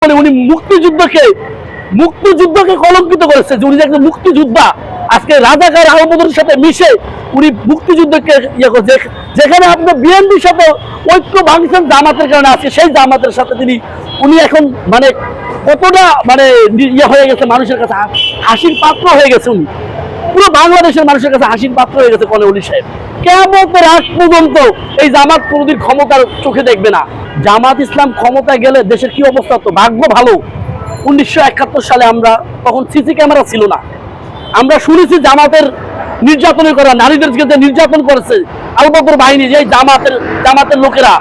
উনি মুক্তিযুদ্ধকে কলঙ্কিত করেছে যে উনি একজন মুক্তিযোদ্ধা। আজকে রাজাকার আহমদের সাথে মিশে উনি মুক্তিযুদ্ধকে যেখানে আপনার বিএনপির সাথে ঐক্য ভাঙছেন জামাতের কারণে আজকে সেই জামাতের সাথে উনি এখন মানে কতটা মানে হয়ে গেছে, মানুষের কাছে হাসির পাত্র হয়ে গেছে। উনি পুরো বাংলাদেশের মানুষের কাছে হাসির পাত্র হয়ে গেছে কনে অলি সাহেব। কেমতের আগ পর্যন্ত এই জামাত কোনোদিন ক্ষমতার চোখে দেখবে না। জামাত ইসলাম ক্ষমতায় গেলে দেশের কি অবস্থা হতো, ভাগ্য ভালো 1971 সালে আমরা তখন সিসি ক্যামেরা ছিল না। আমরা শুনেছি জামাতের নির্যাতনের করা, নারীদেরকে যে নির্যাতন করেছে আবু বকর বাহিনী, যে জামাতের লোকেরা,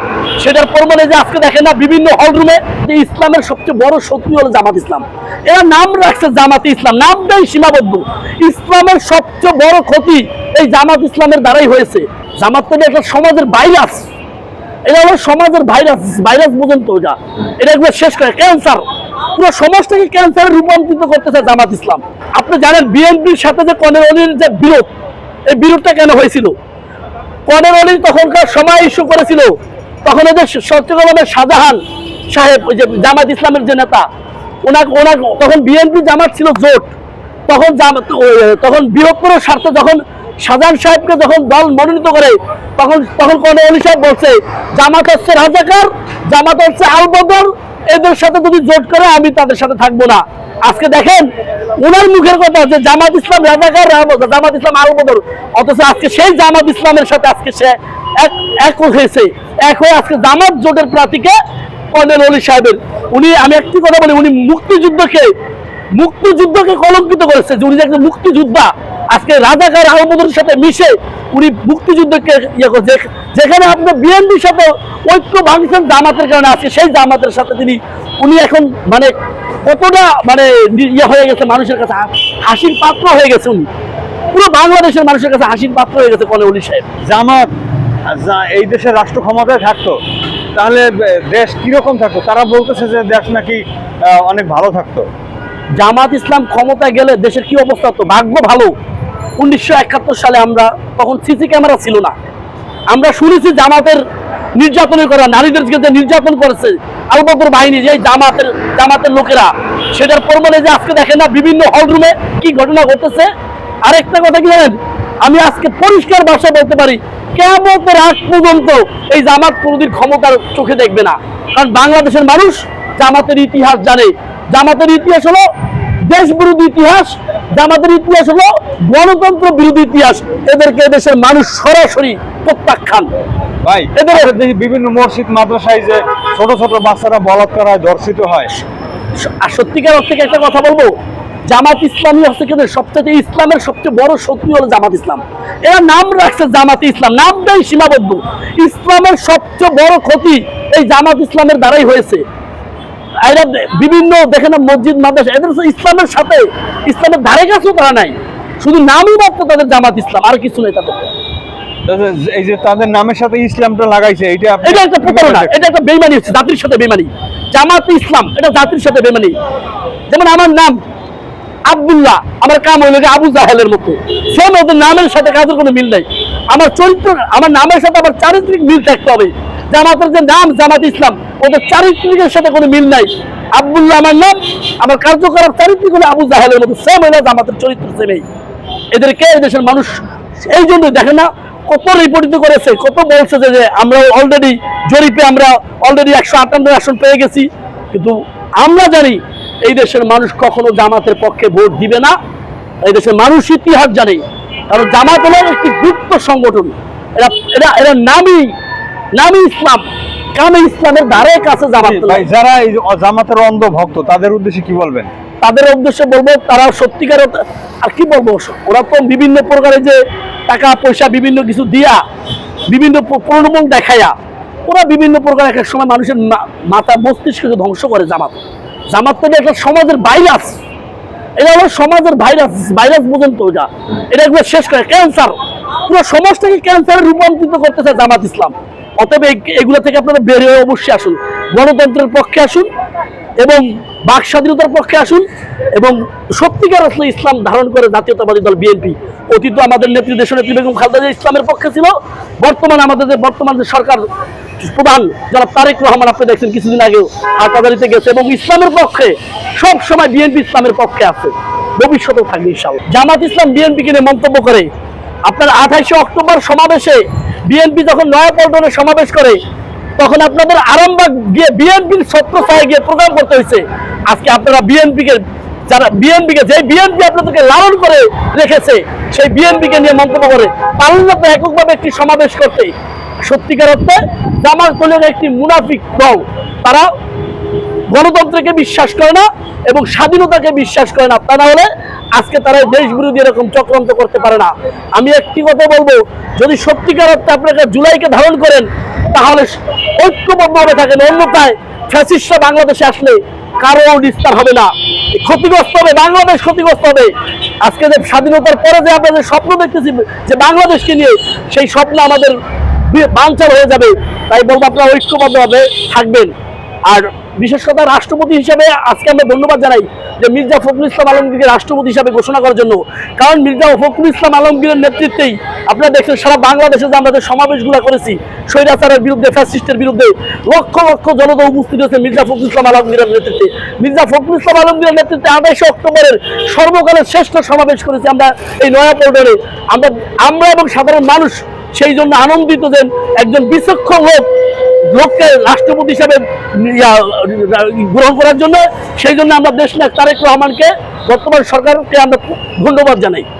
সেটার প্রমাণে যে আজকে দেখেন না বিভিন্ন হলরুমে যে ইসলামের সবচেয়ে বড় শত্রু হলো জামাত ইসলাম। এরা নাম রাখছে জামাতে ইসলাম, নামটাই সীমাবদ্ধ। ইসলামের সবচেয়ে বড় ক্ষতি এই জামাত ইসলামের দ্বারাই হয়েছে। জামাত তো একটা সমাজের ভাইরাস, এটা হলো সমাজের ভাইরাস বোঝেন তো, এটা একবার শেষ করে ক্যান্সার, পুরো সমাজটাকে ক্যান্সারে রূপান্তরিত করতেছে জামাত ইসলাম। আপনি জানেন বিএনপির সাথে যে কনের অলির যে বিরোধ, এই বিরোধটা কেন হয়েছিল? কনের অলি তখনকার সময় ইস্যু করেছিল, তখন এদের চট্টগ্রামের শাহজাহান সাহেব, ওই যে জামাত ইসলামের যে নেতা, ওনার তখন বিএনপি জামাত ছিল জোট, তখন বৃহত্তর স্বার্থে যখন শাহজাহান সাহেবকে যখন দল মনোনীত করে, তখন কনের অলি সাহেব বলছে জামাত হচ্ছে রাজাকার, জামাত হচ্ছে আল বদর, এদের সাথে যদি জোট করে আমি তাদের সাথে থাকবো না। আজকে দেখেন ওনার মুখের কথা যে জামাত ইসলাম রাজাকার, জামাত ইসলাম আল বদর, অথচ আজকে সেই জামাত ইসলামের সাথে আজকে সে এক হয়েছে, এক হয়ে আজকে জামাত জোটের প্রার্থীকে কর্নেল অলি সাহেবের আমি একটি কথা বলি, উনি মুক্তিযুদ্ধকে কলঙ্কিত করেছে যে উনি একজন মুক্তিযোদ্ধা। আজকে রাজাকার আহমদের সাথে মিশে উনি মুক্তিযুদ্ধকে যেখানে আপনার বিএনপির সাথে ঐক্য ভাঙছেন জামাতের কারণে আজকে সেই জামাতের সাথে উনি এখন মানে কতটা মানে হয়ে গেছে, মানুষের কাছে হাসির পাত্র হয়ে গেছে। উনি পুরো বাংলাদেশের মানুষের কাছে হাসির পাত্র হয়ে গেছে কনে অলি সাহেব। জামাত এই দেশের রাষ্ট্র ক্ষমতায় থাকতো তাহলে দেশ কিরকম থাকতো? তারা বলতেছে যে দেশ নাকি অনেক ভালো থাকতো। জামাত ইসলাম ক্ষমতায় গেলে দেশের কি অবস্থা হতো, ভাগ্য ভালো 1971 সালে আমরা তখন সিসি ক্যামেরা ছিল না। আমরা শুনেছি জামাতের নির্যাতনের করা, নারীদেরকে যে নির্যাতন করেছে আবু বকর বাহিনী, যে জামাতের লোকেরা, সেটার প্রমাণে যে আজকে দেখেন না বিভিন্ন হলরুমে কি ঘটনা ঘটেছে। আরেকটা কথা কি জানেন, আমি আজকে পরিষ্কার ভাষায় বলতে পারি কেমতের আগ পর্যন্ত এই জামাত কোনোদিন ক্ষমতার চোখে দেখবে না। কারণ বাংলাদেশের মানুষ জামাতের ইতিহাস জানে। জামাতের ইতিহাস হলো দেশ বিরোধী ইতিহাস, জামাতের ইতিহাস হলো গণতন্ত্র বিরোধী ইতিহাস। এদেরকে দেশের মানুষ সরাসরি প্রত্যাখ্যান। ভাই এদের বিভিন্ন মসজিদ মাদ্রাসায় যে ছোট ছোট বাচ্চারা বলাৎকার হয়, ধর্ষিত হয়, আর সত্যিকার অর্থে একটা কথা বলবো, জামাত ইসলামী হচ্ছে কিন্তু সবচেয়ে ইসলামের সবচেয়ে বড় শত্রু হলো জামাত ইসলাম। এরা নাম রাখছে জামাতে ইসলাম, নামটাই সীমাবদ্ধ। ইসলামের সবচেয়ে বড় ক্ষতি এই জামাত ইসলামের দ্বারাই হয়েছে। এরা বিভিন্ন দেখেন না মসজিদ মাদ্রাসা, এদের ইসলামের সাথে ইসলামের ধারে কাছেও তারা নাই, শুধু নামই মাত্র তাদের জামাত ইসলাম, আর কিছু নেই তাদের। এই যে তাদের নামের সাথে ইসলামটা লাগাইছে, এটা একটা প্রতারণা, এটা একটা বেইমানি হচ্ছে, জাতির সাথে বেইমানি। জামাত ইসলাম এটা জাতির সাথে বেইমানি। যেমন আমার নাম আব্দুল্লাহ, আমার কাম হইল আবু জাহেলের মতো, সেম ওদের নামের সাথে কাজের কোনো মিল নাই। আমার চরিত্র, আমার নামের সাথে আমার চারিত্রিক মিল থাকতে হবে। জামাতের যে নাম জামাত ইসলাম, ওদের চারিত্রিকের সাথে কোনো মিল নাই। আব্দুল্লাহ আমার নাম, আমার কার্যকলাপ চারিত্রিক হলো আবু জাহেলের মতো, সেম হইল জামাতের চরিত্র সেমেই। এদেরকে দেশের মানুষ এই জন্য দেখে না, কত রিপোর্টিত করেছে, কত বলছে যে আমরা অলরেডি জরিপে আমরা অলরেডি 158 আসন পেয়ে গেছি। কিন্তু আমরা জানি এই দেশের মানুষ কখনো জামাতের পক্ষে ভোট দিবে না। এই দেশের মানুষ ইতিহাস জানে, কারণ জামাত হলো একটি গুপ্ত সংগঠন। এরা নামই ইসলাম, কামে ইসলামের ধারে কাছে জামাত। যারা এই জামাতের অন্ধ ভক্ত তাদের উদ্দেশ্যে কি বলবেন? তাদের উদ্দেশ্যে বলবো, তারা সত্যিকার আর কি বলবো, ওরা তো বিভিন্ন প্রকারের যে টাকা পয়সা বিভিন্ন কিছু দিয়া, বিভিন্ন প্রলোভন দেখাইয়া, ওরা বিভিন্ন প্রকার এক এক সময় মানুষের মাথা মস্তিষ্ককে ধ্বংস করে। জামাত থেকে একটা সমাজের ভাইরাস, এটা হলো সমাজের ভাইরাস বোঝেন তো, এটা একবার শেষ করে ক্যান্সার, পুরো সমাজটাকে ক্যান্সারে রূপান্তরিত করতেছে জামাত ইসলাম। অতএব এগুলো থেকে আপনারা বের হয়ে অবশ্যই আসুন, গণতন্ত্রের পক্ষে আসুন এবং বাক স্বাধীনতার পক্ষে আসুন, এবং সত্যিকার আসলে ইসলাম ধারণ করে জাতীয়তাবাদী দল বিএনপি। অতীত আমাদের নেত্রী দেশনেত্রী বেগম খালেদা জিয়া ইসলামের পক্ষে ছিল, বর্তমান যে সরকার প্রধান যারা তারেক রহমান আপনি দেখছেন কিছুদিন আগেও হাটহাজারীতে গেছে, এবং ইসলামের পক্ষে সব সময় বিএনপি ইসলামের পক্ষে আছে, ভবিষ্যতেও থাকবে ইনশাআল্লাহ। জামাত ইসলাম বিএনপিকে নিয়ে মন্তব্য করে আপনার 28শে অক্টোবর সমাবেশে বিএনপি যখন নয়াপল্টনে সমাবেশ করে তখন আপনাদের আরামবাগ গিয়ে বিএনপির ছত্রছায়ায় গিয়ে প্রোগ্রাম করতে হয়েছে। আজকে আপনারা বিএনপিকে যে বিএনপি আপনাদেরকে লালন করে রেখেছে সেই বিএনপিকে নিয়ে মন্তব্য করে পারলেন না তো এককভাবে একটি সমাবেশ করতে। সত্যিকার অর্থে জামাত দলের একটি মুনাফিক দল, তারা গণতন্ত্রকে বিশ্বাস করে না এবং স্বাধীনতাকে বিশ্বাস করে না, তা না হলে আজকে তারা দেশ বিরোধী এরকম চক্রান্ত করতে পারে না। আমি একটি কথা বলবো, যদি সত্যিকার অর্থে আপনারা জুলাইকে ধারণ করেন তাহলে ঐক্যবদ্ধভাবে থাকেন, অন্যথায় ফ্যাসিস্টরা বাংলাদেশে আসলে কারো নিস্তার হবে না, ক্ষতিগ্রস্ত হবে, বাংলাদেশ ক্ষতিগ্রস্ত হবে। আজকে যে স্বাধীনতার পরে যে আমরা যে স্বপ্ন দেখতেছি যে বাংলাদেশকে নিয়ে, সেই স্বপ্ন আমাদের বানচাল হয়ে যাবে। তাই বলবো আপনারা ঐক্যবদ্ধভাবে থাকবেন। আর বিশেষ কথা রাষ্ট্রপতি হিসেবে আজকে আমরা ধন্যবাদ জানাই যে মির্জা ফখরুল ইসলাম আলমগীরকে রাষ্ট্রপতি হিসাবে ঘোষণা করার জন্য, কারণ মির্জা ফখরুল ইসলাম আলমগীরের নেতৃত্বেই আপনারা দেখছেন সারা বাংলাদেশে যে আমরা যে সমাবেশগুলো করেছি স্বৈরাচারের বিরুদ্ধে, ফ্যাসিস্টের বিরুদ্ধে, লক্ষ লক্ষ জনতা উপস্থিত হয়েছে মির্জা ফখরুল ইসলাম আলমগীরের নেতৃত্বে। মির্জা ফখরুল ইসলাম আলমগীরের নেতৃত্বে 28শে অক্টোবরের সর্বকালের শ্রেষ্ঠ সমাবেশ করেছি আমরা এই নয়াপল্টনে। আমরা এবং সাধারণ মানুষ সেই জন্য আনন্দিত যে একজন বিচক্ষণ লোককে রাষ্ট্রপতি হিসাবে গ্রহণ করার জন্য, সেই জন্য আমরা দেশনায়ক তারেক রহমানকে, বর্তমান সরকারকে আমরা ধন্যবাদ জানাই।